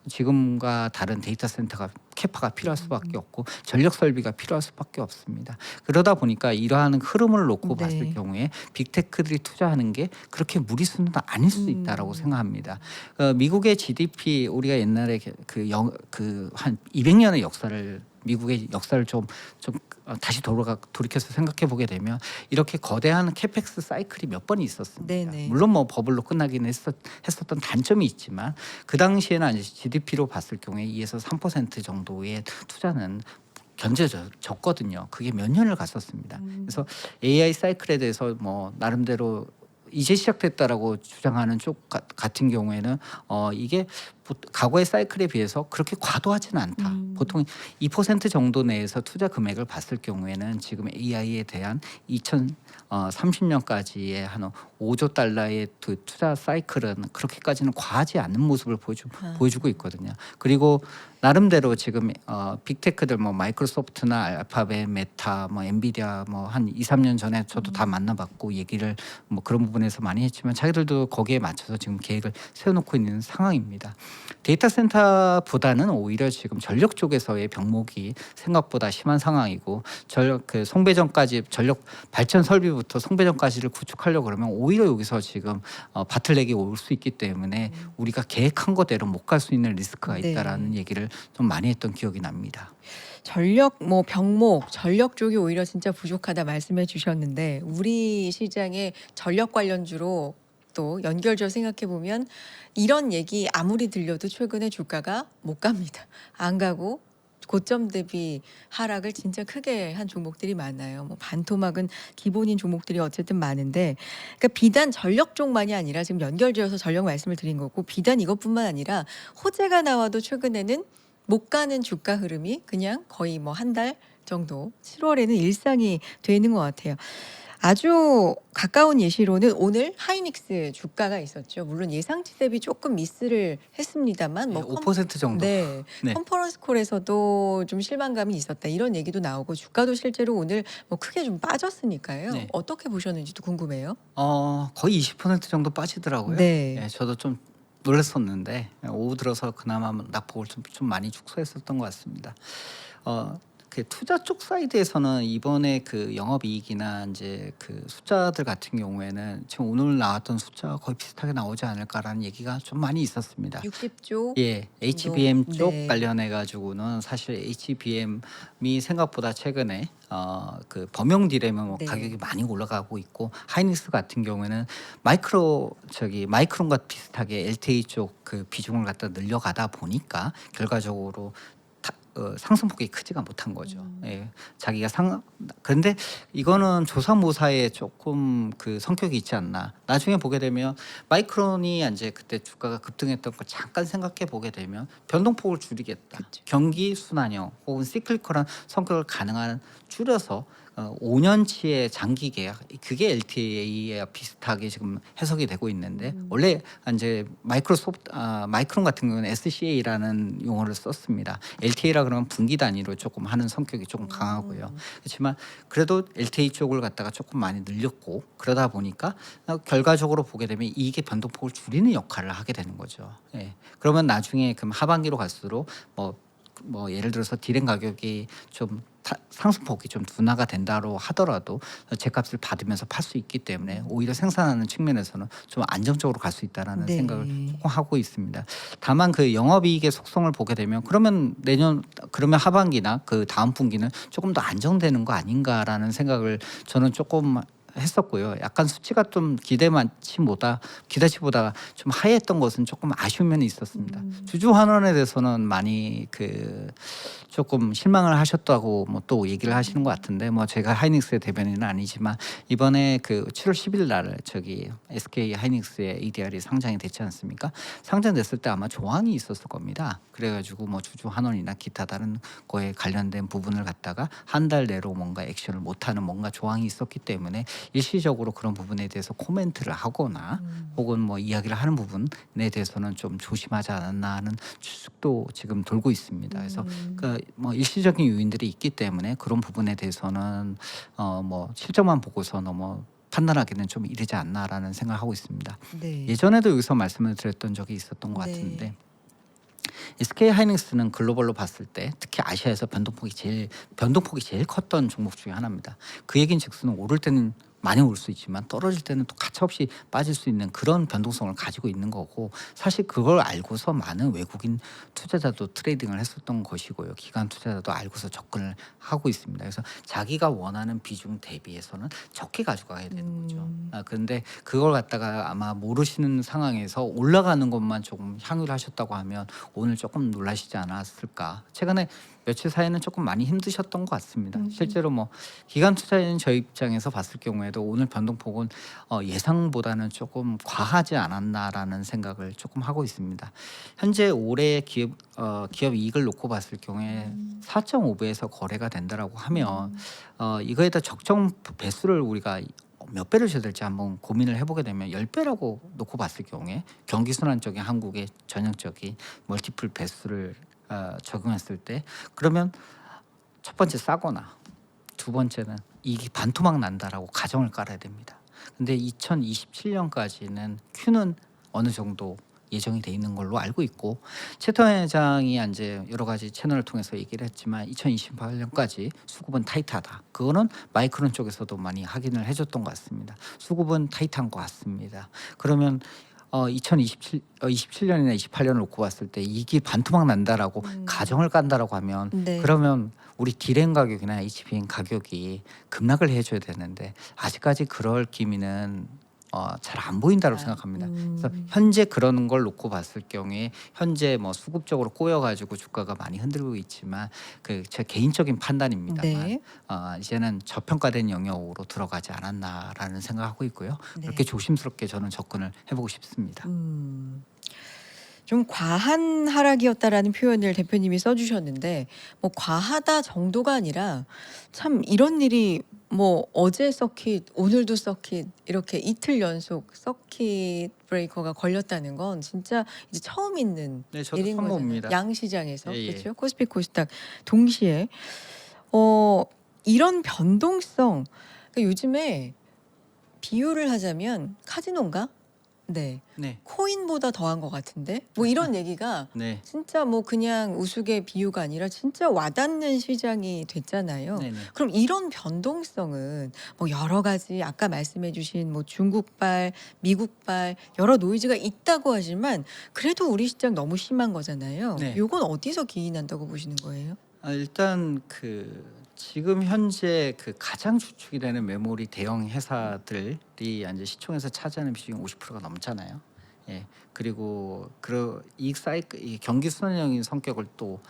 지금과 다른 데이터 센터가 캐파가 필요할 수밖에 없고 전력 설비가 필요할 수밖에 없습니다. 그러다 보니까 이러한 흐름을 놓고 네. 봤을 경우에 빅테크들이 투자하는 게 그렇게 무리수는 아닐 수 있다라고 생각합니다. 미국의 GDP 우리가 옛날에 한 200년의 역사를 미국의 역사를 좀 다시 돌이켜서 생각해 보게 되면 이렇게 거대한 캐펙스 사이클이 몇 번 있었습니다. 네네. 물론 뭐 버블로 끝나긴 했었던 단점이 있지만 그 당시에는 이제 GDP로 봤을 경우에 2에서 3% 정도의 투자는 견제적거든요. 그게 몇 년을 갔었습니다. 그래서 AI 사이클에 대해서 뭐 나름대로 이제 시작됐다라고 주장하는 쪽 같은 경우에는 이게 과거의 사이클에 비해서 그렇게 과도하지는 않다. 보통 2% 정도 내에서 투자 금액을 봤을 경우에는 지금 AI에 대한 2030년까지의 한 5조 달러의 그 투자 사이클은 그렇게까지는 과하지 않는 모습을 보여주고 있거든요. 그리고 나름대로 지금 빅테크들 뭐 마이크로소프트나 알파벳, 메타, 뭐 엔비디아 뭐 한 2, 3년 전에 저도 다 만나봤고 얘기를 뭐 그런 부분에서 많이 했지만 자기들도 거기에 맞춰서 지금 계획을 세워놓고 있는 상황입니다. 데이터 센터보다는 오히려 지금 전력 쪽에서의 병목이 생각보다 심한 상황이고 송배전까지 전력 발전 설비부터 송배전까지를 구축하려고 그러면 오히려 여기서 지금 바틀렉이 올 수 있기 때문에 우리가 계획한 거대로 못 갈 수 있는 리스크가 네. 있다라는 얘기를 좀 많이 했던 기억이 납니다. 전력 뭐 병목 전력 쪽이 오히려 진짜 부족하다 말씀해 주셨는데 우리 시장의 전력 관련주로 또 연결지어 생각해 보면 이런 얘기 아무리 들려도 최근에 주가가 못 갑니다. 안 가고 고점 대비 하락을 진짜 크게 한 종목들이 많아요. 뭐 반토막은 기본인 종목들이 어쨌든 많은데, 그러니까 비단 전력 쪽만이 아니라 지금 연결지어서 전력 말씀을 드린 거고 비단 이것뿐만 아니라 호재가 나와도 최근에는 못 가는 주가 흐름이 그냥 거의 뭐 한 달 정도 7월에는 일상이 되는 것 같아요. 아주 가까운 예시로는 오늘 하이닉스 주가가 있었죠. 물론 예상치 대비 조금 미스를 했습니다만 네, 뭐 5% 정도. 네. 네. 컨퍼런스 콜에서도 좀 실망감이 있었다. 이런 얘기도 나오고 주가도 실제로 오늘 뭐 크게 좀 빠졌으니까요. 네. 어떻게 보셨는지도 궁금해요. 거의 20% 정도 빠지더라고요. 네. 예, 저도 좀 놀랐었는데 오후 들어서 그나마 낙폭을 좀 많이 축소했었던 것 같습니다. 그 투자 쪽 사이드에서는 이번에 그 영업이익이나 이제 그 숫자들 같은 경우에는 지금 오늘 나왔던 숫자가 거의 비슷하게 나오지 않을까라는 얘기가 좀 많이 있었습니다. 60조 예, HBM 쪽 네. 관련해 가지고는 사실 HBM이 생각보다 최근에 그 범용 디램은 뭐 네. 가격이 많이 올라가고 있고 하이닉스 같은 경우에는 마이크론과 비슷하게 LTA 쪽 그 비중을 갖다 늘려가다 보니까 결과적으로 상승폭이 크지가 못한 거죠. 예. 자기가 그런데 이거는 조사모사에 조금 그 성격이 있지 않나. 나중에 보게 되면 마이크론이 이제 그때 주가가 급등했던 걸 잠깐 생각해 보게 되면 변동폭을 줄이겠다. 그쵸. 경기 순환형 혹은 시클리컬한 성격을 가능한 줄여서 5년치의 장기 계약 그게 LTA에 비슷하게 지금 해석이 되고 있는데 원래 이제 마이크론 같은 경우는 SCA라는 용어를 썼습니다. LTA라 그러면 분기 단위로 조금 하는 성격이 조금 강하고요. 그렇지만 그래도 LTA 쪽을 갖다가 조금 많이 늘렸고 그러다 보니까 결과적으로 보게 되면 이게 변동폭을 줄이는 역할을 하게 되는 거죠. 예. 그러면 나중에 그럼 하반기로 갈수록 뭐 예를 들어서 디램 가격이 좀 상승폭이 좀 둔화가 된다로 하더라도 제값을 받으면서 팔 수 있기 때문에 오히려 생산하는 측면에서는 좀 안정적으로 갈 수 있다라는 네. 생각을 조금 하고 있습니다. 다만 그 영업이익의 속성을 보게 되면 그러면 하반기나 그 다음 분기는 조금 더 안정되는 거 아닌가라는 생각을 저는 조금 했었고요. 약간 수치가 좀 기대치보다 좀 하이했던 것은 조금 아쉬운 면이 있었습니다. 주주 환원에 대해서는 많이 그 조금 실망을 하셨다고 뭐 또 얘기를 하시는 것 같은데 뭐 제가 하이닉스의 대변인은 아니지만 이번에 그 7월 10일 날 저기 SK 하이닉스의 ADR이 상장이 됐지 않습니까? 상장됐을 때 아마 조항이 있었을 겁니다. 그래가지고 뭐 주주 환원이나 기타 다른 거에 관련된 부분을 갖다가 한 달 내로 뭔가 액션을 못하는 뭔가 조항이 있었기 때문에 일시적으로 그런 부분에 대해서 코멘트를 하거나 혹은 뭐 이야기를 하는 부분에 대해서는 좀 조심하지 않았나 하는 추측도 지금 돌고 있습니다. 그래서 그 뭐 일시적인 요인들이 있기 때문에 그런 부분에 대해서는 뭐 실적만 보고서 너무 판단하기는 좀 이르지 않나라는 생각을 하고 있습니다. 네. 예전에도 여기서 말씀을 드렸던 적이 있었던 것 네. 같은데 SK 하이닉스는 글로벌로 봤을 때 특히 아시아에서 변동폭이 제일 컸던 종목 중에 하나입니다. 그 얘긴즉슨 오를 때는 많이 올 수 있지만 떨어질 때는 또 가차없이 빠질 수 있는 그런 변동성을 가지고 있는 거고 사실 그걸 알고서 많은 외국인 투자자도 트레이딩을 했었던 것이고요. 기관 투자자도 알고서 접근을 하고 있습니다. 그래서 자기가 원하는 비중 대비해서는 적게 가져가야 되는 거죠. 그런데 그걸 갖다가 아마 모르시는 상황에서 올라가는 것만 조금 향유를 하셨다고 하면 오늘 조금 놀라시지 않았을까. 최근에 며칠 사이에는 조금 많이 힘드셨던 것 같습니다. 실제로 뭐 기관 투자인 저 입장에서 봤을 경우에도 오늘 변동폭은 예상보다는 조금 과하지 않았나라는 생각을 조금 하고 있습니다. 현재 올해 기업 이익을 놓고 봤을 경우에 4.5배에서 거래가 된다라고 하면 이거에다 적정 배수를 우리가 몇 배를 줘야 될지 한번 고민을 해보게 되면 10배라고 놓고 봤을 경우에 경기순환적인 한국의 전형적인 멀티플 배수를 적용했을 때 그러면 첫 번째 싸거나 두 번째는 이익이 반토막 난다라고 가정을 깔아야 됩니다. 근데 2027년까지는 Q는 어느 정도 예정이 돼 있는 걸로 알고 있고 최태원 회장이 이제 여러 가지 채널을 통해서 얘기를 했지만 2028년까지 수급은 타이트하다. 그거는 마이크론 쪽에서도 많이 확인을 해줬던 것 같습니다. 수급은 타이트한 것 같습니다. 그러면 27년이나 28년을 놓고 봤을 때 이게 반토막 난다라고 가정을 깐다라고 하면 네. 그러면 우리 디램 가격이나 HBM 가격이 급락을 해줘야 되는데 아직까지 그럴 기미는 잘 안 보인다고 생각합니다. 그래서 현재 그러는 걸 놓고 봤을 경우에 현재 뭐 수급적으로 꼬여가지고 주가가 많이 흔들고 있지만 그 제 개인적인 판단입니다만 네. 이제는 저평가된 영역으로 들어가지 않았나라는 생각하고 있고요. 네. 그렇게 조심스럽게 저는 접근을 해보고 싶습니다. 좀 과한 하락이었다라는 표현을 대표님이 써주셨는데 뭐 과하다 정도가 아니라 참 이런 일이 뭐 어제 서킷, 오늘도 서킷 이렇게 이틀 연속 서킷 브레이커가 걸렸다는 건 진짜 이제 처음 있는 네, 저도 일인 처음 거잖아요. 봅니다. 양 시장에서 예, 예. 그렇죠. 코스피 코스닥 동시에 이런 변동성 그러니까 요즘에 비유를 하자면 카지노인가? 네. 네, 코인보다 더한 것 같은데 뭐 이런 얘기가 네, 진짜 뭐 그냥 우스개 비유가 아니라 진짜 와닿는 시장이 됐잖아요. 네, 네. 그럼 이런 변동성은 뭐 여러 가지 아까 말씀해주신 뭐 중국발, 미국발 여러 노이즈가 있다고 하지만 그래도 우리 시장 너무 심한 거잖아요. 네. 요건 어디서 기인한다고 보시는 거예요? 일단 지금 현재 가장 주축이 되는 메모리 대형 회사들이 이제 시총에서 차지하는 비중이 50%가 넘잖아요. 예. 그리고 이익 사이클, 이 경기 순환형인 성격을 또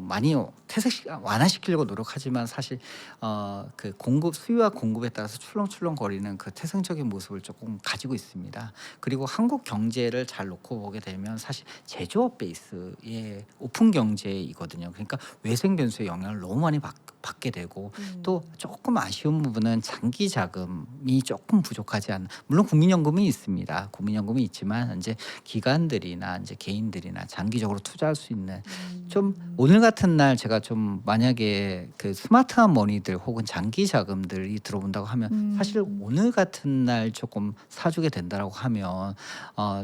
많이 완화시키려고 노력하지만 사실 공급 수요와 공급에 따라서 출렁출렁거리는 그 태생적인 모습을 조금 가지고 있습니다. 그리고 한국 경제를 잘 놓고 보게 되면 사실 제조업 베이스의 오픈 경제이거든요. 그러니까 외생 변수의 영향을 너무 많이 받게 되고 또 조금 아쉬운 부분은 장기 자금이 조금 부족하지 않나. 물론 국민연금이 있습니다. 국민연금이 있지만 이제 기관들이나 이제 개인들이나 장기적으로 투자할 수 있는 좀 오늘 같은 날 제가 좀 만약에 스마트한 머니들 혹은 장기 자금들이 들어온다고 하면 사실 오늘 같은 날 조금 사주게 된다라고 하면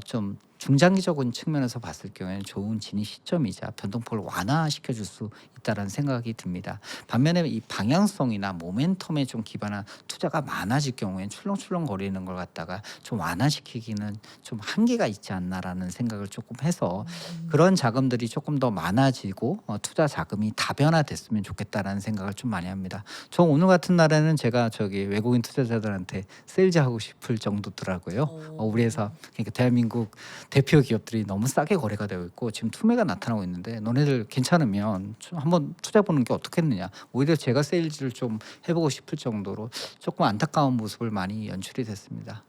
좀 중장기적인 측면에서 봤을 경우에는 좋은 진입 시점이자 변동폭을 완화시켜 줄 수 있다라는 생각이 듭니다. 반면에 이 방향성이나 모멘텀에 좀 기반한 투자가 많아질 경우에는 출렁출렁 거리는 걸 갖다가 좀 완화시키기는 좀 한계가 있지 않나라는 생각을 조금 해서 그런 자금들이 조금 더 많아지고 투자 자금이 다변화됐으면 좋겠다라는 생각을 좀 많이 합니다. 저 오늘 같은 날에는 제가 외국인 투자자들한테 세일즈하고 싶을 정도더라고요. 우리 회사 그러니까 대한민국 대표 기업들이 너무 싸게 거래가 되고 있고 지금 투매가 나타나고 있는데 너네들 괜찮으면 좀 한번 투자 보는 게 어떻겠느냐. 오히려 제가 세일즈를 좀 해보고 싶을 정도로 조금 안타까운 모습을 많이 연출이 됐습니다.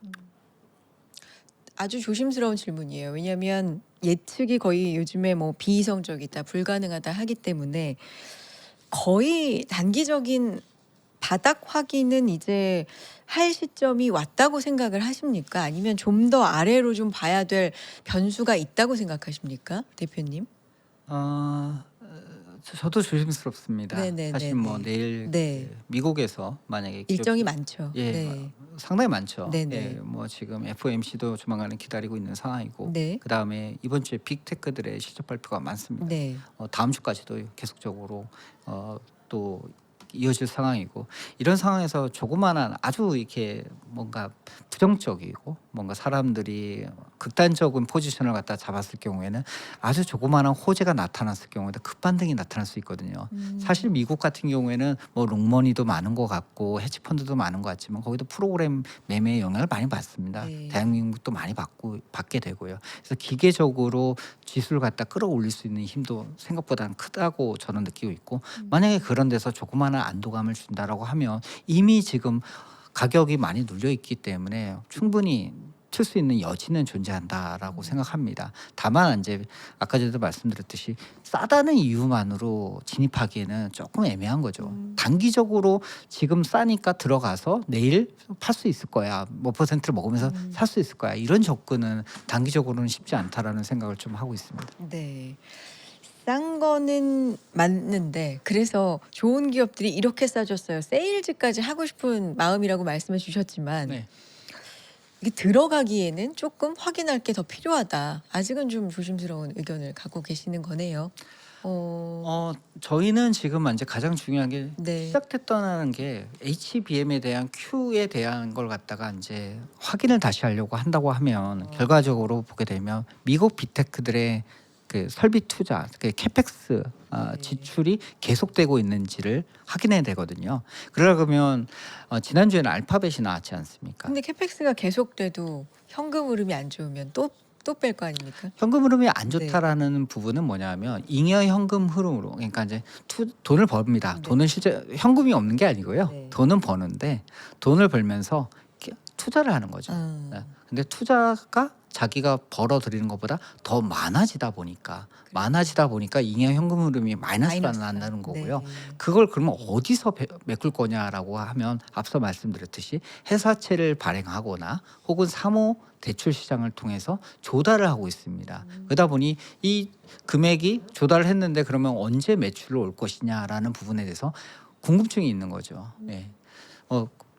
아주 조심스러운 질문이에요. 왜냐하면 예측이 거의 요즘에 뭐 비이성적이다, 불가능하다 하기 때문에 거의 단기적인 바닥 확인은 이제 할 시점이 왔다고 생각을 하십니까? 아니면 좀 더 아래로 좀 봐야 될 변수가 있다고 생각하십니까, 대표님? 저도 조심스럽습니다. 사실 뭐 네네네네. 내일 네. 미국에서 만약에 일정이 많죠. 예, 네. 상당히 많죠. 네네. 예, 뭐 지금 FOMC도 조만간에 기다리고 있는 상황이고 네. 그다음에 이번 주에 빅테크들의 실적 발표가 많습니다. 네. 다음 주까지도 계속적으로 또 이어질 상황이고 이런 상황에서 조그마한 아주 이렇게 뭔가 부정적이고 뭔가 사람들이 극단적인 포지션을 갖다 잡았을 경우에는 아주 조그마한 호재가 나타났을 경우에도 급반등이 나타날 수 있거든요. 사실 미국 같은 경우에는 뭐 롱머니도 많은 것 같고 헤지펀드도 많은 것 같지만 거기도 프로그램 매매의 영향을 많이 받습니다. 네. 대한민국도 많이 받게 되고요. 그래서 기계적으로 지수를 갖다 끌어올릴 수 있는 힘도 생각보다는 크다고 저는 느끼고 있고 만약에 그런 데서 조그마한 안도감을 준다라고 하면 이미 지금 가격이 많이 눌려 있기 때문에 충분히 칠 수 있는 여지는 존재한다라고 생각합니다. 다만 이제 아까 전에도 말씀드렸듯이 싸다는 이유만으로 진입하기에는 조금 애매한 거죠. 단기적으로 지금 싸니까 들어가서 내일 팔 수 있을 거야. 몇 퍼센트를 먹으면서 살 수 있을 거야. 이런 접근은 단기적으로는 쉽지 않다라는 생각을 좀 하고 있습니다. 네. 싼 거는 맞는데 그래서 좋은 기업들이 이렇게 싸줬어요. 세일즈까지 하고 싶은 마음이라고 말씀해 주셨지만 네. 이게 들어가기에는 조금 확인할 게 더 필요하다. 아직은 좀 조심스러운 의견을 갖고 계시는 거네요. 저희는 지금 이제 가장 중요한 게 네. 시작됐다는 게 HBM에 대한 Q에 대한 걸 갖다가 이제 확인을 다시 하려고 한다고 하면 결과적으로 보게 되면 미국 빅테크들의 설비 투자, 캐펙스 네. 지출이 계속되고 있는지를 확인해야 되거든요. 그러려면 지난주에는 알파벳이 나왔지 않습니까? 근데 캐펙스가 계속돼도 현금 흐름이 안 좋으면 또 뺄 거 아닙니까? 현금 흐름이 안 좋다라는 부분은 뭐냐면 잉여 현금 흐름으로 그러니까 이제 돈을 벌입니다. 네. 돈은 실제 현금이 없는 게 아니고요. 네. 돈은 버는데 돈을 벌면서 투자를 하는 거죠. 근데 투자가 자기가 벌어들이는 것보다 더 많아지다 보니까 잉여 현금 흐름이 마이너스로 난다는 거고요. 네. 그걸 그러면 어디서 메꿀 거냐라고 하면 앞서 말씀드렸듯이 회사채를 발행하거나 혹은 사모 대출 시장을 통해서 조달을 하고 있습니다. 그러다 보니 이 금액이 조달을 했는데 그러면 언제 매출로 올 것이냐라는 부분에 대해서 궁금증이 있는 거죠. 예.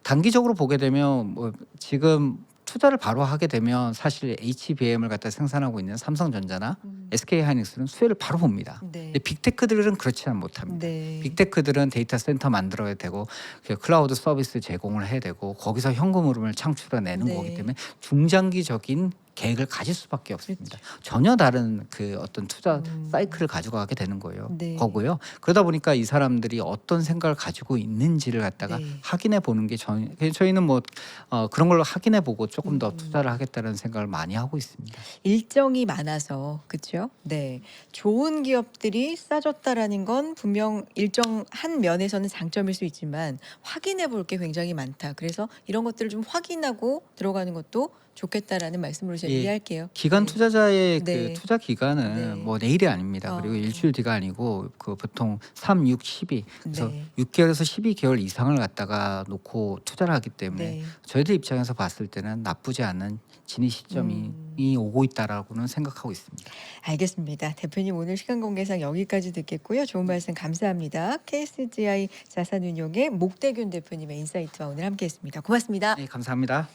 단기적으로 보게 되면 뭐 지금 투자를 바로 하게 되면 사실 HBM을 갖다 생산하고 있는 삼성전자나 SK하이닉스는 수혜를 바로 봅니다. 네. 근데 빅테크들은 그렇지는 못합니다. 네. 빅테크들은 데이터 센터 만들어야 되고 그 클라우드 서비스 제공을 해야 되고 거기서 현금 흐름을 창출해내는 네. 거기 때문에 중장기적인 계획을 가질 수밖에 없습니다. 전혀 다른 그 어떤 투자 사이클을 가져가게 되는 거예요. 네. 거고요. 그러다 보니까 이 사람들이 어떤 생각을 가지고 있는지를 갖다가 네. 확인해 보는 게 저희는 뭐 그런 걸로 확인해 보고 조금 더 투자를 하겠다는 생각을 많이 하고 있습니다. 일정이 많아서 그렇죠. 네, 좋은 기업들이 싸졌다라는 건 분명 일정 한 면에서는 장점일 수 있지만 확인해 볼 게 굉장히 많다. 그래서 이런 것들을 좀 확인하고 들어가는 것도 좋겠다라는 말씀으로 제가 예. 이해할게요. 기간 네. 투자자의 네. 그 투자 기간은 네. 뭐 내일이 아닙니다. 그리고 일주일 뒤가 아니고 그 보통 3, 6, 12 그래서 네. 6개월에서 12개월 이상을 갖다가 놓고 투자를 하기 때문에 네. 저희들 입장에서 봤을 때는 나쁘지 않은 진입 시점이 오고 있다라고는 생각하고 있습니다. 알겠습니다. 대표님 오늘 시간 관계상 여기까지 듣겠고요. 좋은 말씀 감사합니다. KSGI 자산운용의 목대균 대표님의 인사이트와 오늘 함께했습니다. 고맙습니다. 네, 감사합니다.